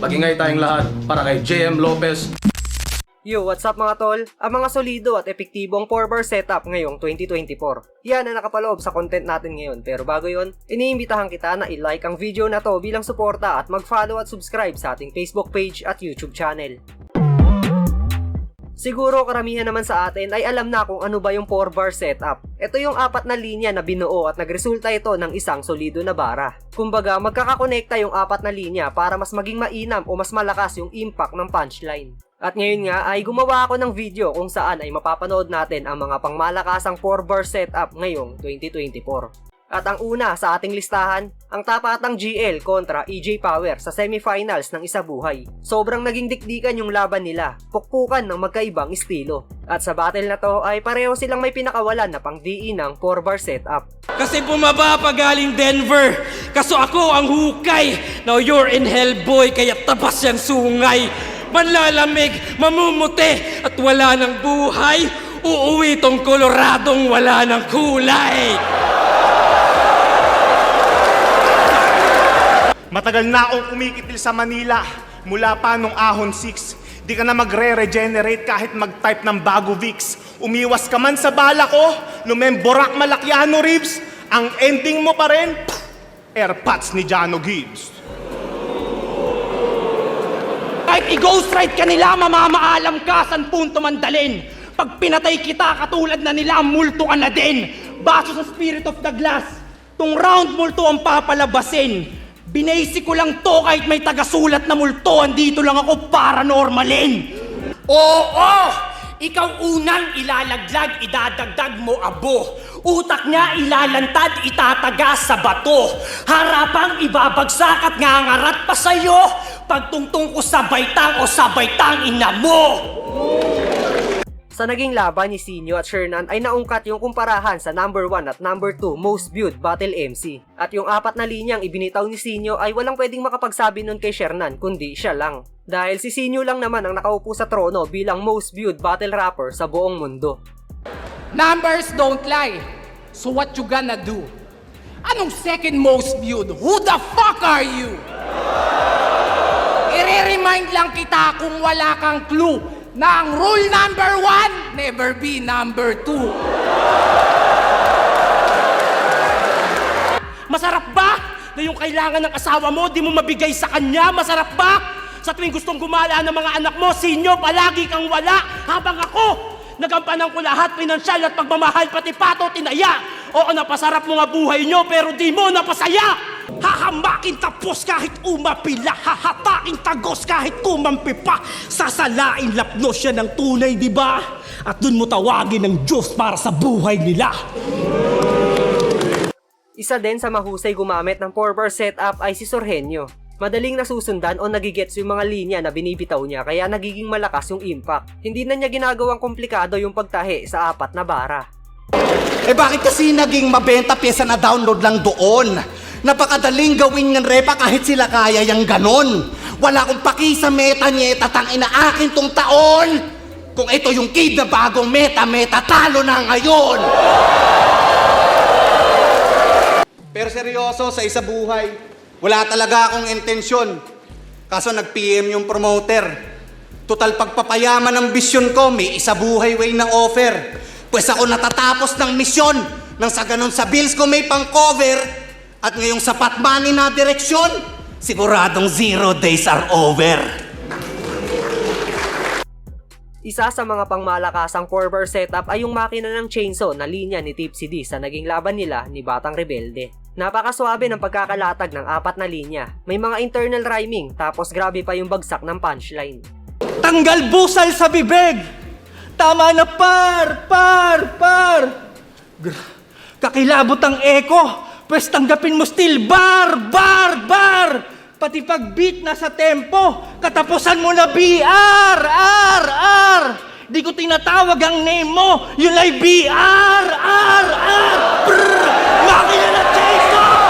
Magingay tayong lahat para kay JM Lopez. Yo, what's up mga tol? Ang mga solido at epektibong 4-bar setup ngayong 2024. Yan ang nakapaloob sa content natin ngayon. Pero bago yon, iniimbitahan kita na i-like ang video na to bilang suporta at mag-follow at subscribe sa ating Facebook page at YouTube channel. Siguro karamihan naman sa atin ay alam na kung ano ba yung 4-bar setup. Ito yung apat na linya na binuo at nagresulta ito ng isang solido na bara. Kumbaga, magkakakonekta yung apat na linya para mas maging mainam o mas malakas yung impact ng punchline. At ngayon nga ay gumawa ako ng video kung saan ay mapapanood natin ang mga pangmalakasang 4-bar setup ngayong 2024. At ang una sa ating listahan, ang tapatang GL kontra EJ Power sa semifinals ng Isa Buhay. Sobrang naging dikdikan yung laban nila, pukpukan ng magkaibang estilo. At sa battle na to ay pareho silang may pinakawalan na pang DE ng 4-bar setup. Kasi bumaba pa galing Denver, kaso ako ang hukay. Now you're in hell boy, kaya tabas yung sungay. Manlalamig, mamumuti, at wala ng buhay. Uuwi tong Coloradong wala ng kulay. Matagal na akong kumikitil sa Manila, mula pa nung Ahon 6. Di ka na magre-regenerate kahit mag-type ng bago Vicks. Umiwas ka man sa bala ko, lumemborak Malakiano ribs. Ang ending mo pa rin, airpods ni Jano Gibbs. Kahit i-ghost ride ka nila, mamamaalam ka saan punto man dalin. Pag pinatay kita, katulad na nila, multo ka na din. Baso sa Spirit of the Glass, tong round multo ang papalabasin. Binasic ko lang to kahit may tagasulat na multo, andito lang ako paranormalin. Oo! Ikaw unang ilalaglag, idadagdag mo abo. Utak niya ilalantad, itatagas sa bato. Harapang ibabagsak at ngangarat pa sa'yo. Pagtungtong ko sa baitang o sa baitang ina mo. Sa naging laban ni Sinyo at Shernan ay naungkat yung kumparahan sa number 1 at number 2 most viewed battle MC. At yung apat na linyang ibinitaw ni Sinyo ay walang pwedeng makapagsabi nun kay Shernan kundi siya lang. Dahil si Sinyo lang naman ang nakaupo sa trono bilang most viewed battle rapper sa buong mundo. Numbers don't lie. So what you gonna do? Anong second most viewed? Who the fuck are you? I-remind lang kita kung wala kang clue na ang rule number 1, never be number 2. Masarap ba na yung kailangan ng asawa mo, di mo mabigay sa kanya? Masarap ba? Sa tuwing gustong gumala ng mga anak mo, Sinyo, palagi kang wala. Habang ako, nagampanan ko lahat, pinansyal at pagmamahal, pati pato, tinaya. Oo, napasarap mo nga buhay nyo, pero di mo napasaya. Hahamakin tapos kahit umapila, hahataking tagos kahit kumampi pa. Sasalain lapnos siya ng tunay, di ba? At dun mo tawagin ng Diyos para sa buhay nila. Isa din sa mahusay gumamit ng 4-bar setup ay si Sorhenyo. Madaling nasusundan o nagigets yung mga linya na binibitaw niya kaya nagiging malakas yung impact. Hindi na niya ginagawang komplikado yung pagtahi sa apat na bara. Eh bakit kasi naging mabenta pyesa na download lang doon? Napakadaling gawin ng repa kahit sila kaya yung ganon. Wala akong paki sa meta-nyeta, tangina akin tong taon. Kung ito yung kid na bagong meta-meta, talo na ngayon. Pero seryoso, sa Isa Buhay, wala talaga akong intensyon. Kaso nag-PM yung promoter. Total pagpapayaman ng bisyon ko, may Isa Buhay way na offer. Pues ako natatapos ng misyon. Nang sa ganon sa bills ko may pang-cover. At ngayong sapat money na direksyon, siguradong 0 days are over. Isa sa mga pangmalakasang 4-bar setup ay yung makina ng chainsaw na linya ni Tipsy D sa naging laban nila ni Batang Rebelde. Napakaswabe ng pagkakalatag ng apat na linya. May mga internal rhyming tapos grabe pa yung bagsak ng punchline. Tanggal busal sa bibig! Tama na par! Kakilabot ang echo! Pwes tanggapin mo still bar! Pati pag beat na sa tempo, katapusan mo na BR! Di ko tinatawag ang name mo, yun ay BR! Makina na chainsaw!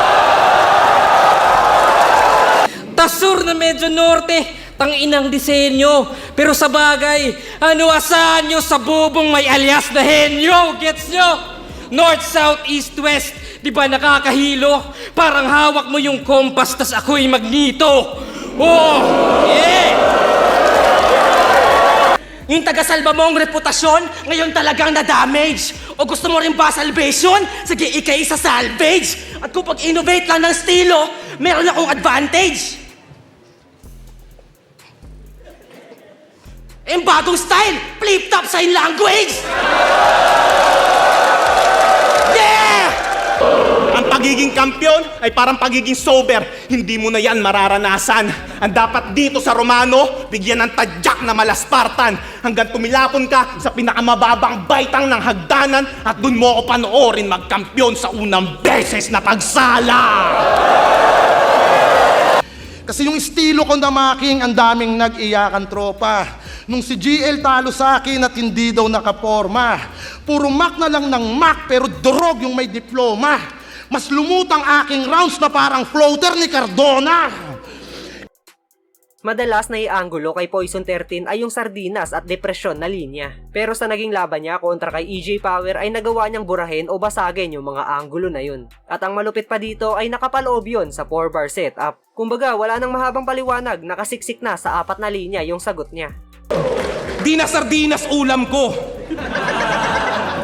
Tasur na medyo norte, tanginang disenyo. Pero sa bagay, ano asahan nyo sa bubong may alias na henyo? Gets nyo? North, South, East, West. Di ba nakakahilo? Parang hawak mo yung kompas tas ako'y magnito. Oo, Yung taga-salba mong reputasyon, ngayon talagang na-damage. O gusto mo rin ba salvation? Sige, ikay sa salvage. At kung pag-innovate lang ng estilo, meron akong advantage. Yung bagong style, flip-top sign language! Yeah! Ang pagiging kampyon ay parang pagiging sober. Hindi mo na yan mararanasan. Ang dapat dito sa Romano, bigyan ng tadyak na malaspartan hanggang tumilapon ka sa pinakamababang baitang ng hagdanan at dun mo ako panoorin magkampyon sa unang beses na pagsala. Kasi yung estilo ko na making ang daming nag-iyakan tropa. Nung si GL talo sa akin at hindi daw nakaporma. Puro Mac na lang ng Mac pero durog yung may diploma. Mas lumutang aking rounds na parang floater ni Cardona. Madalas na ianggulo kay Poison 13 ay yung sardinas at depresyon na linya. Pero sa naging laban niya kontra kay EJ Power ay nagawa niyang burahin o basagin yung mga anggulo na yun. At ang malupit pa dito ay nakapaloob yun sa 4-bar setup. Kumbaga wala nang mahabang paliwanag, nakasiksik na sa 4 na linya yung sagot niya. Di na sardinas ulam ko.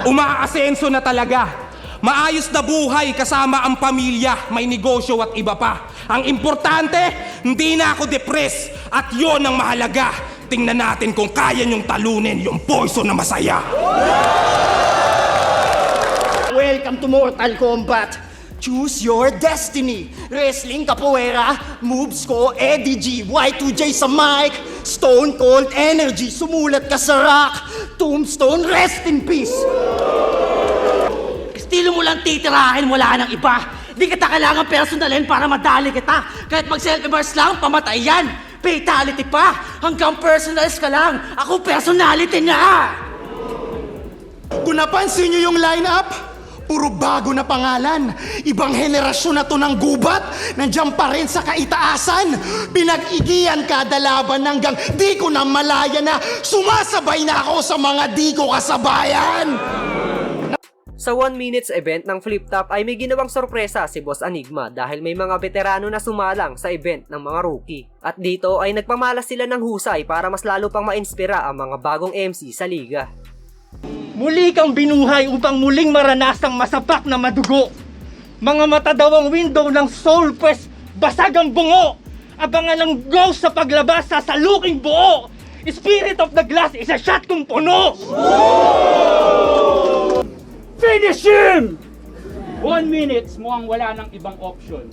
Umaasenso na talaga. Maayos na buhay kasama ang pamilya, may negosyo at iba pa. Ang importante, hindi na ako depressed at yon ang mahalaga. Tingnan natin kung kaya niyong talunin yung Poison na masaya. Welcome to Mortal Kombat. Choose your destiny. Wrestling capoeira, moves ko, Eddie G, Y2J sa mic, Stone Cold Energy, sumulat ka sa rock, Tombstone, rest in peace. Estilo mo lang titirahin, wala nang iba. Di kita kailangan personalin para madali kita. Kahit mag-self-immerse lang, pamatay yan. Fatality pa. Hanggang personals ka lang. Ako personality na. Kung napansin nyo yung lineup, puro bago na pangalan. Ibang henerasyon na to ng gubat. Nandiyan pa rin sa kaitaasan. Pinag-igiyan kada laban hanggang di ko na malaya na sumasabay na ako sa mga di ko kasabayan. Sa 1 minutes event ng Flip Top ay may ginawang sorpresa si Boss Enigma dahil may mga veterano na sumalang sa event ng mga rookie. At dito ay nagpamalas sila ng husay para mas lalo pang mainspira ang mga bagong MC sa liga. Muli kang binuhay upang muling maranasang masapak na madugo. Mga mata daw ang window ng Soul Quest, basag ang bungo. Abangan ng ghost sa paglabas sa saluking buo. Spirit of the Glass, isa shot kong puno. Finish him! 1 minute, mukhang wala ng ibang option.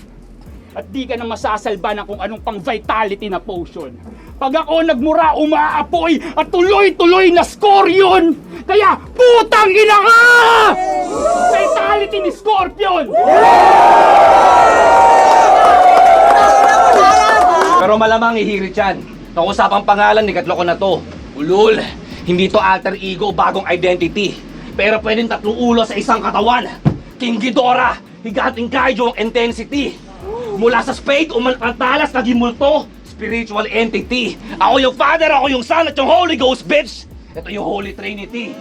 At di ka na masasalba ng kung anong pang vitality na potion. Pag ako nagmura, umaapoy at tuloy-tuloy na score yun! Kaya, putang ina ka! Vitality ni Scorpion! Pero malamang ihirit yan. Nakusapang pangalan ni Katloko na to. Ulul, hindi to alter ego, bagong identity. Pero pwedeng 3 ulo sa isang katawan. King Ghidorah, higating kayo ang intensity. Mula sa spade, umalpantalas, naging multo. Spiritual entity. Ako yung Father, ako yung Son, at yung Holy Ghost, bitch! Ito yung Holy Trinity.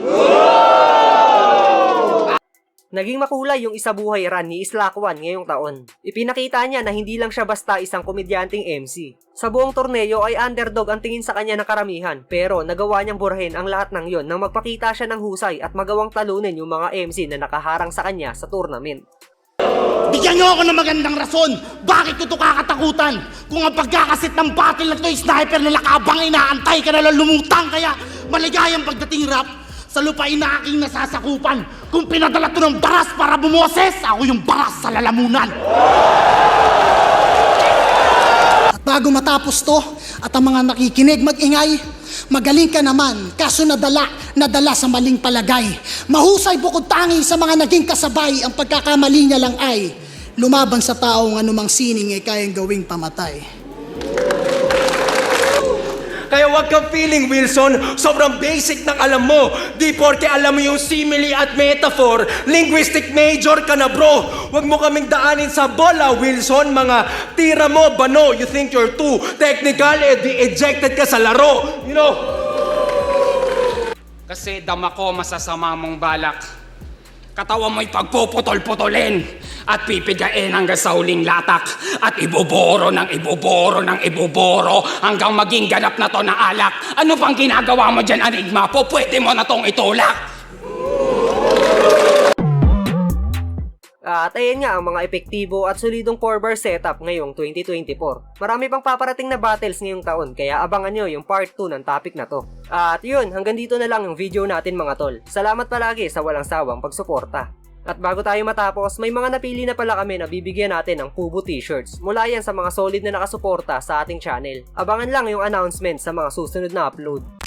Naging makulay yung isabuhay run ni Islakwan ngayong taon. Ipinakita niya na hindi lang siya basta isang komedyanting MC. Sa buong torneo ay underdog ang tingin sa kanya ng karamihan, pero nagawa niyang burahin ang lahat ng yon nang magpakita siya ng husay at magawang talunin yung mga MC na nakaharang sa kanya sa tournament. Bigyan nyo ako ng magandang rason. Bakit ko ito kakatakutan? Kung ang pagkakasit ng battle na ito ay sniper na nakabang inaantay ka na lang lumutang. Kaya maligayang pagdating rap sa lupain na aking nasasakupan. Kung pinadala ito ng baras para bumoses, ako yung baras sa lalamunan. At bago matapos to, at ang mga nakikinig mag-ingay, magaling ka naman, kaso nadala sa maling palagay. Mahusay bukod tangi sa mga naging kasabay, ang pagkakamali niya lang ay lumaban sa taong anumang sining ay kayang gawing pamatay. Kaya wag kang feeling, Wilson. Sobrang basic ng alam mo. Di porke alam mo yung simile at metaphor. Linguistic major ka na, bro. Wag mo kaming daanin sa bola, Wilson. Mga tira mo, bano. You think you're too technical, di ejected ka sa laro. You know? Kasi dama ko masasama mong balak. Katawan mo'y pagpuputol-putulin. at pipigain hanggang sa huling latak at iboboro ng iboboro ng iboboro hanggang maging ganap na to na alak. Ano pang ginagawa mo dyan, Enigma? Po, pwede mo na tong itulak. At ayan nga ang mga epektibo at solidong 4-bar setup ngayong 2024. Marami pang paparating na battles ngayong taon, kaya abangan nyo yung part 2 ng topic na to. At yun, hanggang dito na lang yung video natin mga tol. Salamat palagi sa walang sawang pagsuporta. At bago tayo matapos, may mga napili na pala kami na bibigyan natin ng Pubo t-shirts. Mula yan sa mga solid na nakasuporta sa ating channel. Abangan lang yung announcement sa mga susunod na upload.